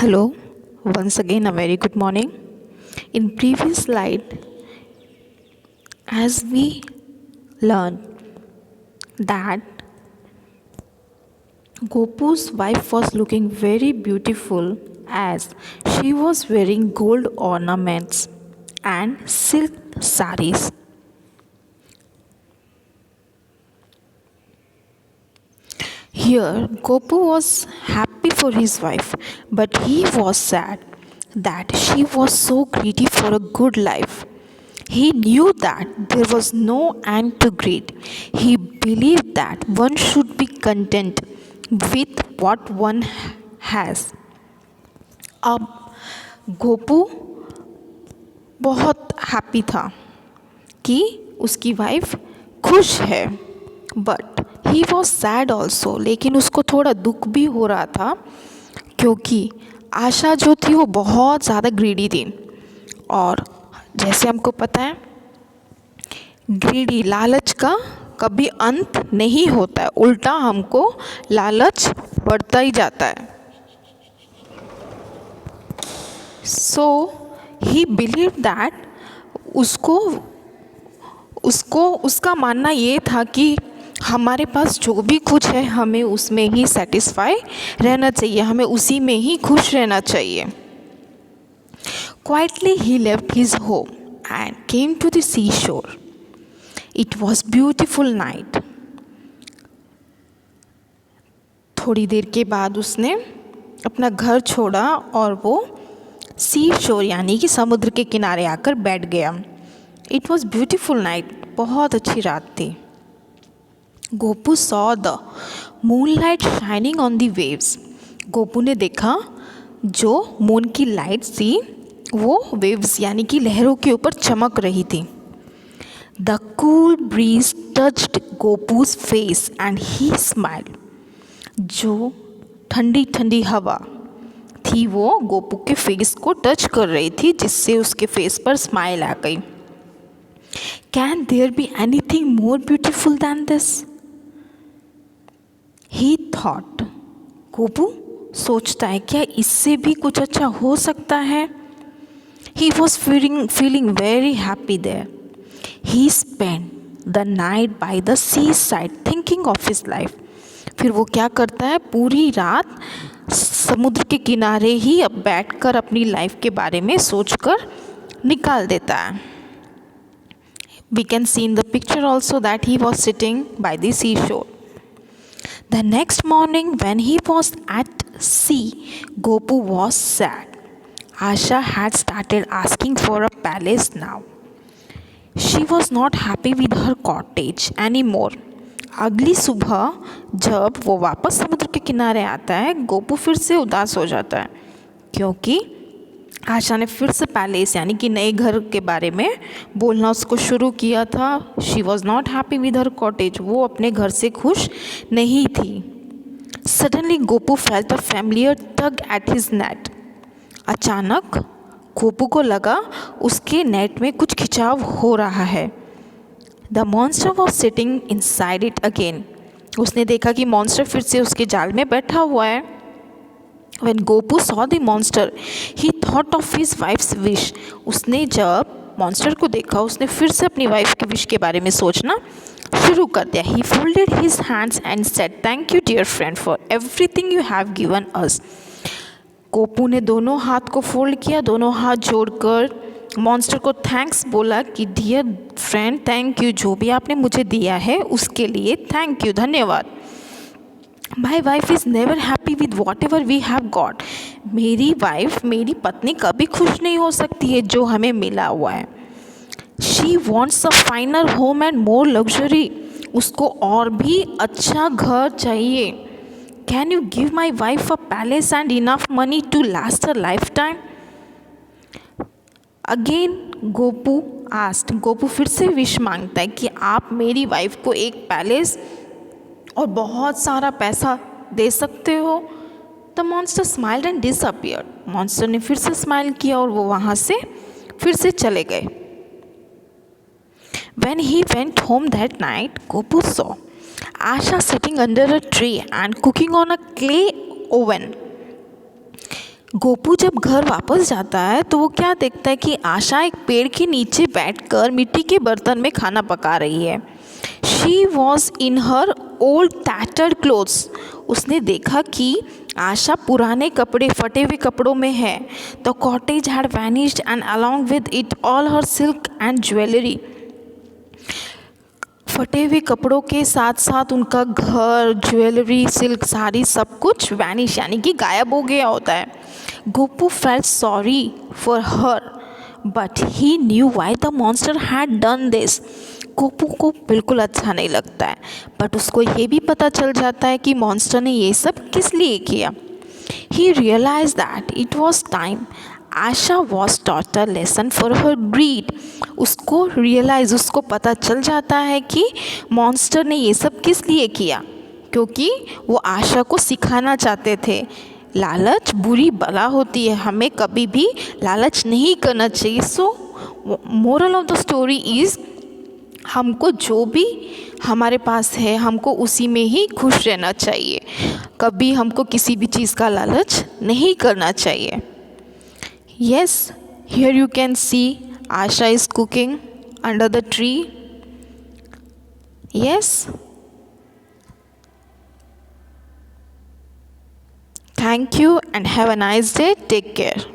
Hello, once again a very good morning. In previous slide, as we learned that Gopu's wife was looking very beautiful as she was wearing gold ornaments and silk saris. Here, Gopu was happy for his wife, but he was sad that she was so greedy for a good life. He knew that there was no end to greed. He believed that one should be content with what one has. अब गोपू बहुत happy था कि उसकी wife खुश है, but he was sad also, लेकिन उसको थोड़ा दुख भी हो रहा था क्योंकि आशा जो थी वो बहुत ज़्यादा ग्रीडी थी। और जैसे हमको पता है, ग्रीडी लालच का कभी अंत नहीं होता है, उल्टा हमको लालच बढ़ता ही जाता है। सो ही बिलीव दैट उसका मानना ये था कि हमारे पास जो भी कुछ है हमें उसमें ही सेटिस्फाई रहना चाहिए, हमें उसी में ही खुश रहना चाहिए। Quietly he left his home and came to the seashore. It was beautiful night. थोड़ी देर के बाद उसने अपना घर छोड़ा और वो सी शोर यानी कि समुद्र के किनारे आकर बैठ गया। इट वॉज ब्यूटिफुल नाइट, बहुत अच्छी रात थी। Gopu saw the moonlight shining on the waves. Gopu ने देखा जो मून की लाइट थी वो वेव्स यानी कि लहरों के ऊपर चमक रही थी। The cool breeze touched Gopu's face and he smiled. जो ठंडी ठंडी हवा थी वो गोपू के फेस को टच कर रही थी, जिससे उसके फेस पर स्माइल आ गई। Can there be anything more beautiful than this, he thought. Gopu सोचता है क्या इससे भी कुछ अच्छा हो सकता है। He was feeling very happy there. He spend the night by the sea side thinking of his life. फिर वो क्या करता है, पूरी रात समुद्र के किनारे ही अब बैठकर अपनी लाइफ के बारे में सोचकर निकाल देता है। We can see in the picture also that he was sitting by the seashore. The next morning when he was at sea, Gopu was sad. Asha had started asking for a palace now. She was not happy with her cottage anymore. अगली सुबह जब वो वापस समुद्र के किनारे आता है, गोपू फिर से उदास हो जाता है क्योंकि आशा ने फिर से पैलेस यानी कि नए घर के बारे में बोलना उसको शुरू किया था। She was not happy with her cottage, वो अपने घर से खुश नहीं थी। Suddenly Gopu felt a familiar tug at his net. अचानक गोपू को लगा उसके नेट में कुछ खिंचाव हो रहा है। The monster was sitting inside it again. उसने देखा कि मॉन्स्टर फिर से उसके जाल में बैठा हुआ है। When Gopu saw the monster, he thought of his wife's wish. उसने जब मॉन्स्टर को देखा उसने फिर से अपनी वाइफ की विश के बारे में सोचना शुरू कर दिया। He folded his hands and said, "Thank you, dear friend, for everything you have given us." Gopu ने दोनों हाथ को फोल्ड किया, दोनों हाथ जोड़कर मॉन्स्टर को थैंक्स बोला कि डियर फ्रेंड, थैंक यू, जो भी आपने मुझे दिया है उसके लिए थैंक यू, धन्यवाद। My wife is never happy with whatever we have got. मेरी वाइफ, मेरी पत्नी कभी खुश नहीं हो सकती है जो हमें मिला हुआ है। She wants a finer home and more luxury. उसको और भी अच्छा घर चाहिए। Can you give my wife a palace and enough money to last a lifetime. Again Gopu asked, Gopu फिर से विश मांगता है कि आप मेरी वाइफ को एक पैलेस और बहुत सारा पैसा दे सकते हो। The monster smiled and disappeared. Monster ने फिर से स्माइल किया और वो वहाँ से फिर से चले गए। When he went home that night, Gopu saw Asha sitting under a tree and cooking on a clay oven. Gopu जब घर वापस जाता है तो वो क्या देखता है कि आशा एक पेड़ के नीचे बैठकर मिट्टी के बर्तन में खाना पका रही है। She was in her old tattered clothes. उसने देखा कि आशा पुराने कपड़े, फटे हुए कपड़ों में है। The cottage had vanished and along with it all her silk and jewellery. फटे हुए कपड़ों के साथ साथ उनका घर, ज्वेलरी, सिल्क, साड़ी सब कुछ वैनिश यानी कि गायब हो गया होता है। Gopu felt sorry for her but he new why the monster had done this. Gopu को बिल्कुल अच्छा नहीं लगता है, बट उसको ये भी पता चल जाता है कि मॉन्स्टर ने ये सब किस लिए किया। He realise that it was time Asha was taught a lesson for her greed. उसको पता चल जाता है कि मॉन्स्टर ने ये सब किस लिए किया, क्योंकि वो आशा को सिखाना चाहते थे लालच बुरी बला होती है, हमें कभी भी लालच नहीं करना चाहिए। सो moral of the story is हमको जो भी हमारे पास है हमको उसी में ही खुश रहना चाहिए, कभी हमको किसी भी चीज़ का लालच नहीं करना चाहिए। Yes, here you can see Asha is cooking under the tree. Yes. Thank you and have a nice day. Take care.